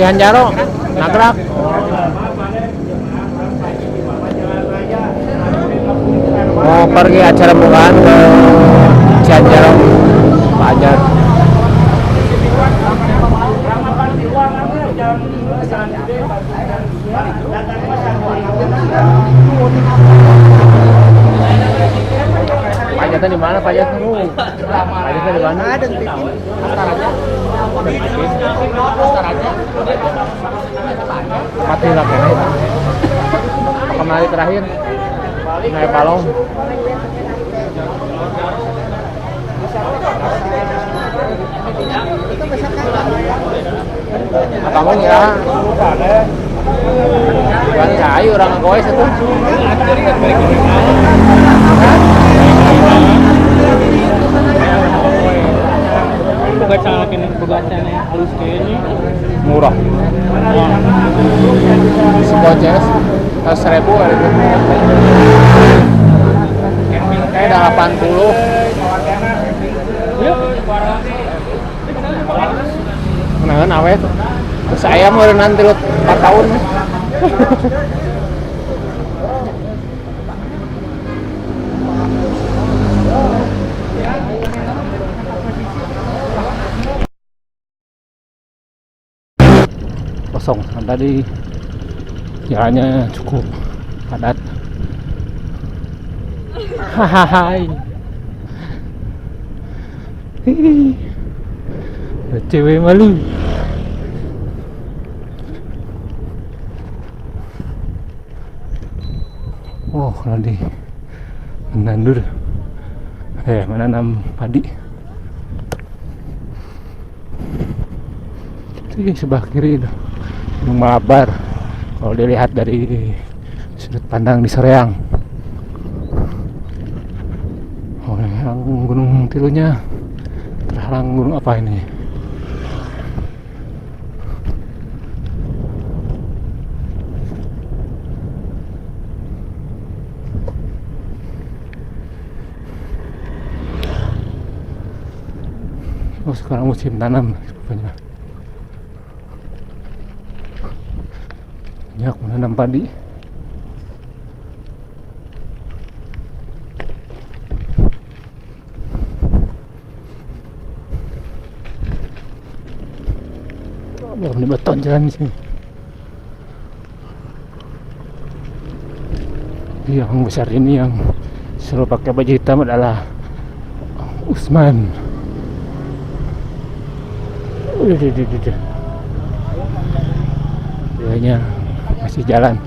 Cianjaro, Nagrak. Mau pergi acara bukaan ke Cianjaro, Pajar. Pajatnya di mana pajatnya? Pajatnya di mana? Ada di Pipin. Mati lah kayaknya. Kembali terakhir naik balong. Kamu ya? Bukan kayu orang goes itu. Pegacanya halus kayaknya Murah. Sekoces 100.000 kali itu. Kayak udah 80. Kenangan awet. Saya mau nanti 4 tahun. Kosong. Tadi jalannya cukup padat. Hahaha. Cewek malu. Oh, nanti menandur. Menanam padi. Di sebelah kiri itu Gunung Malabar. Kalau dilihat dari sudut pandang di Soreang. Oh, yang gunung tilunya terhalang gunung apa ini? Oh, sekarang musim tanam rupanya. Banyak menanam padi. Belum dibeton jalan di sini. Yang besar ini yang selalu pakai baju hitam adalah Usman. Dianya masih jalan.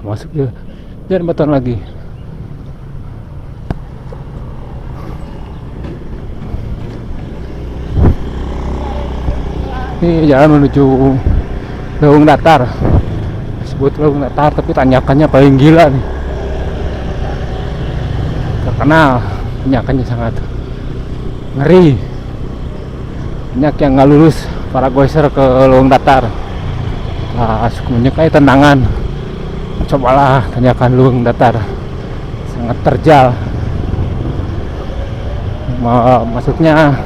Masuk dia dan beton lagi. Ini jalan menuju Leuweung Datar. Disebut Leuweung Datar, tapi tanjakannya paling gila nih. Terkenal, tanjakannya sangat ngeri. Banyak yang nggak lulus para goeser ke Leuweung Datar. Sukunya kayak tendangan. Cobalah tanyakan Leuweung Datar, sangat terjal. Masuknya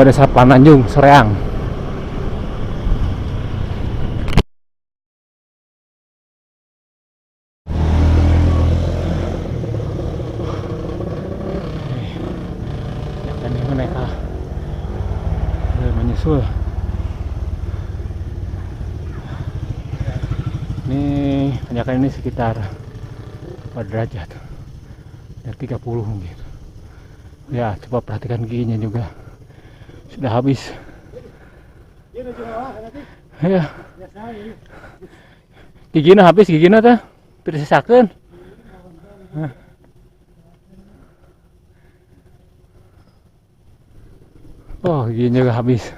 Desa Pananjung, Soreang. Dan ini mereka menyusul. Ini tanjakan ini sekitar 4 derajat dan 30 mungkin. Ya, coba perhatikan giginya juga sudah habis. Ya, giginya habis, giginya teh tersisakan. Oh, giginya juga habis.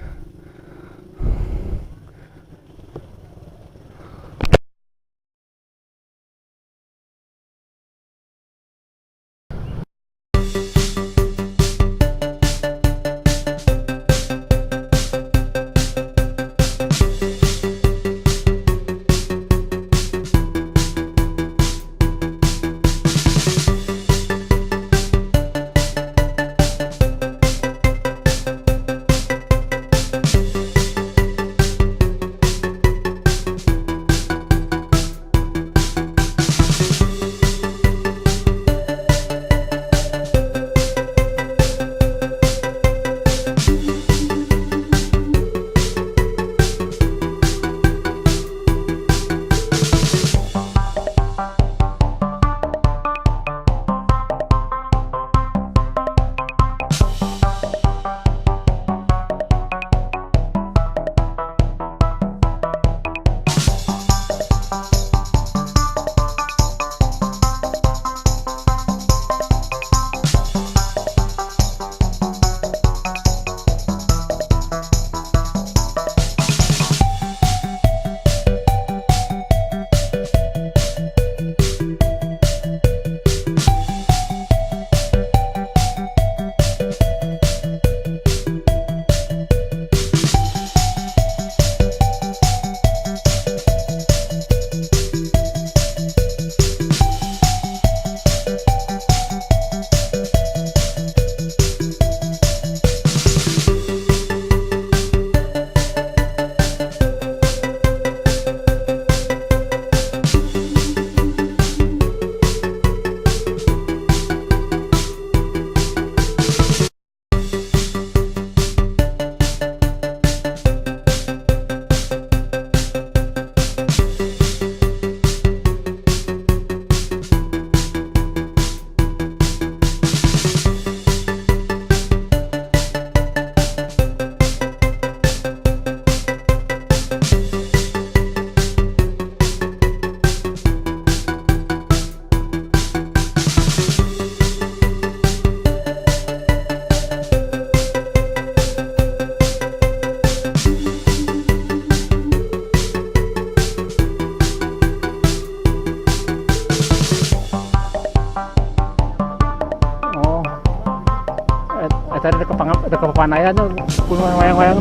Tadi ada ke Papanayan tuh, gunung wayang-wayang.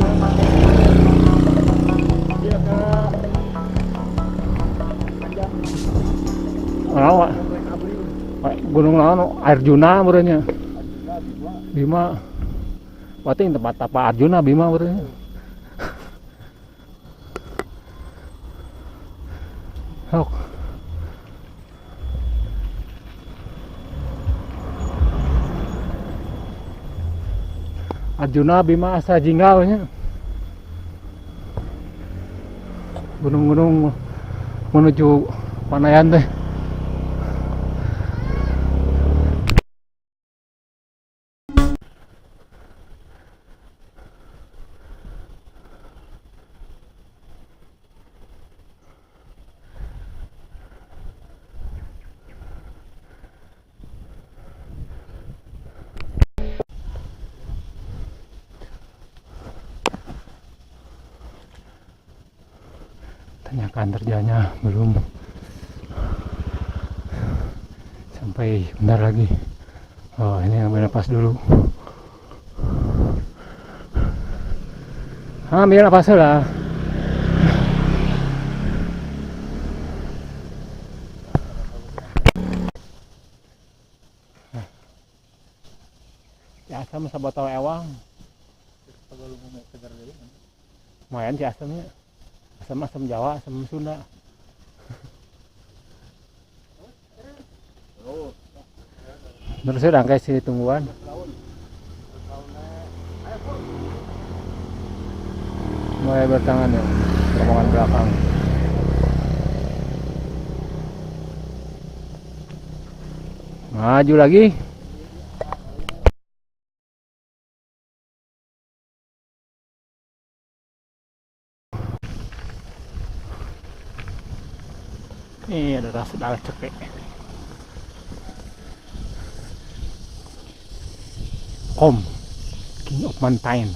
Dia ke Oh, gunung lawan Arjuna berenya. Bima. Berarti tempat apa Arjuna Bima berenya. Oh. Arjuna Bima Asa Jingga nya. Gunung-gunung menuju Panayan teh. Tanyakan kerjanya belum, sampai bentar lagi. Oh, ini ambil napas dulu. Ambil napas lah. Ya asam sabotol ewang. Lumayan sih asamnya. Asam Jawa, asam Sunda. Terus udah kayak si tungguan. Mulai bertangan ya, rombongan belakang. Maju lagi. Ini ada rasa dalam cepek. King of Mountain.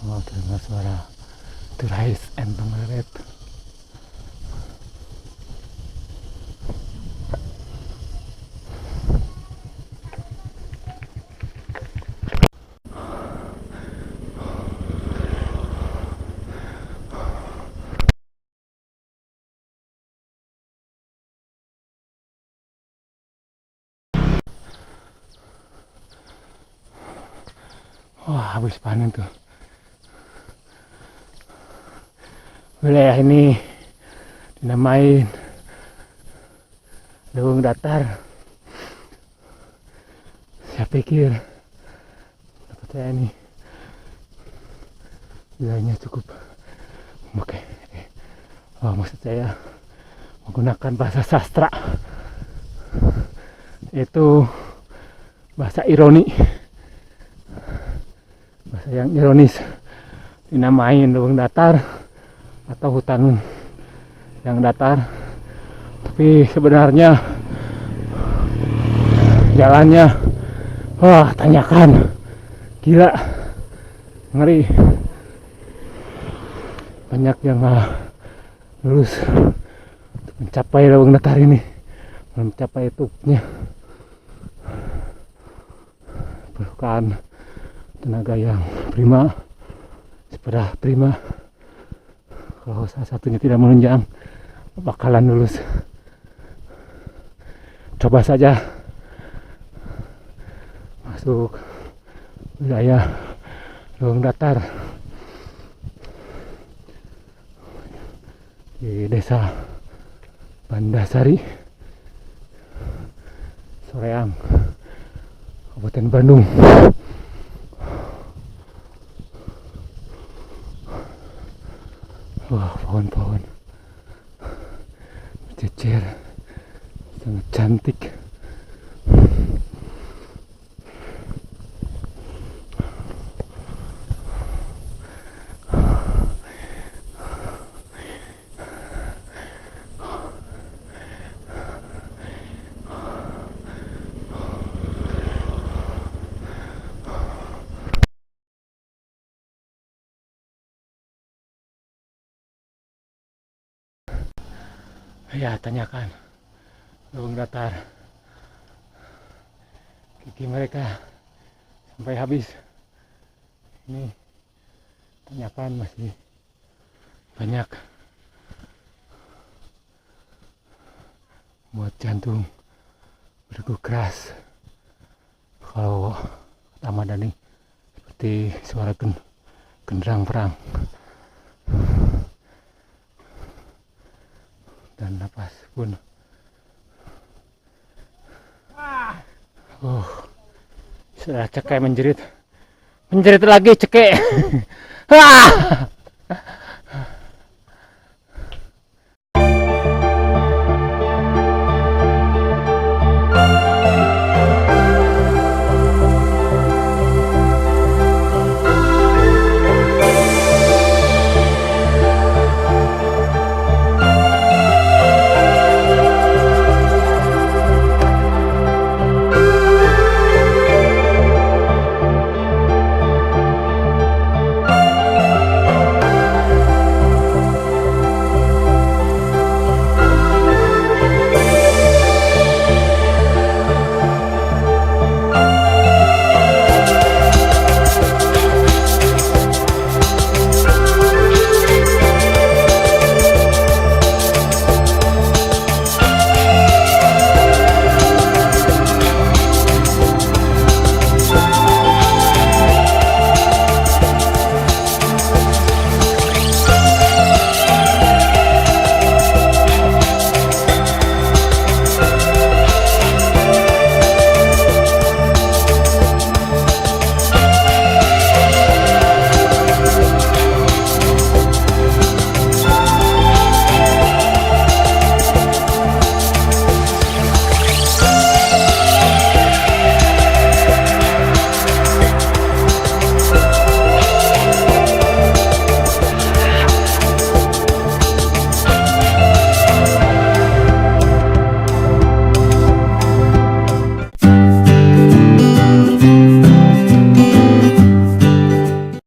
Oh, terdengar suara Turais and Pengeret. Wah, habis panen tuh. Wilayah ini dinamain Leuweung Datar. Saya pikir saya ini wilayahnya cukup oke. Oh, maksud saya menggunakan bahasa sastra, itu bahasa ironi, bahasa yang ironis, dinamain Leuweung Datar atau hutan yang datar, tapi sebenarnya jalannya, wah, tanyakan, gila, ngeri, banyak yang lulus mencapai Leuweung Datar ini, mencapai tupnya, perlukan tenaga yang prima, sepeda prima. Kalau salah satunya tidak menunjang, bakalan lulus. Coba saja masuk wilayah Leuweung Datar di desa Bandasari, Soreang, Kabupaten Bandung. Wah, pohon-pohon berjejer, sangat cantik. Ya, tanyakan Leuweung Datar gigi mereka sampai habis. Ini tanyakan masih banyak buat jantung berdegup keras. Kalau kata Madani seperti suara genderang perang. Dan napas pun sudah cekek menjerit lagi cekek.